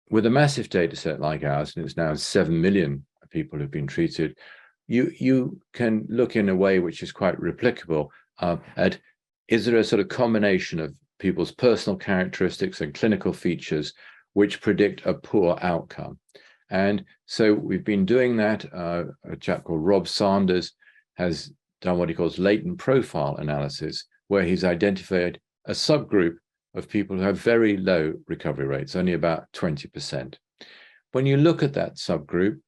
with a massive data set like ours, and it's now 7 million people who've been treated, you can look in a way which is quite replicable at, is there a sort of combination of people's personal characteristics and clinical features which predict a poor outcome? And so we've been doing that. A chap called Rob Sanders has done what he calls latent profile analysis, where he's identified a subgroup of people who have very low recovery rates, only about 20%. When you look at that subgroup,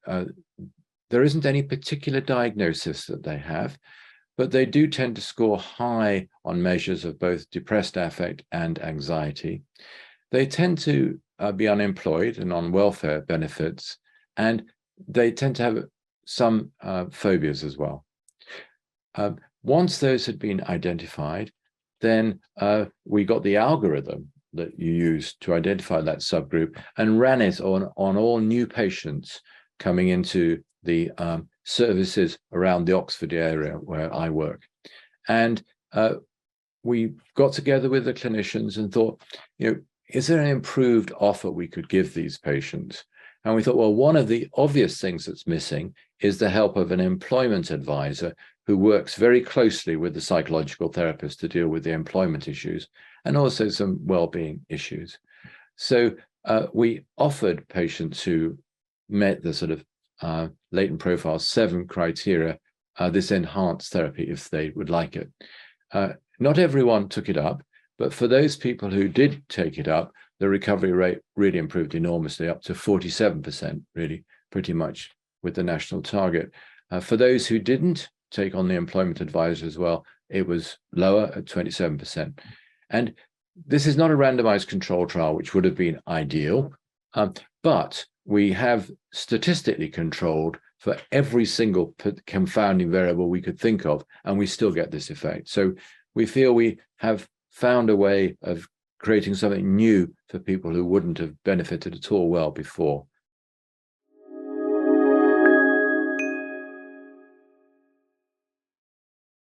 there isn't any particular diagnosis that they have, but they do tend to score high on measures of both depressed affect and anxiety. They tend to be unemployed and on welfare benefits, and they tend to have some phobias as well. Once those had been identified, then we got the algorithm that you use to identify that subgroup and ran it on all new patients coming into the services around the Oxford area where I work. And we got together with the clinicians and thought, is there an improved offer we could give these patients? And we thought, well, one of the obvious things that's missing is the help of an employment advisor who works very closely with the psychological therapist to deal with the employment issues and also some well-being issues. So we offered patients who met the sort of latent profile 7 criteria this enhanced therapy if they would like it. Not everyone took it up, but for those people who did take it up, the recovery rate really improved enormously, up to 47%, really pretty much with the national target. For those who didn't take on the employment advisor as well, it was lower at 27%. And this is not a randomized control trial, which would have been ideal, but we have statistically controlled for every single confounding variable we could think of, and we still get this effect. So we feel we have found a way of creating something new for people who wouldn't have benefited at all well before.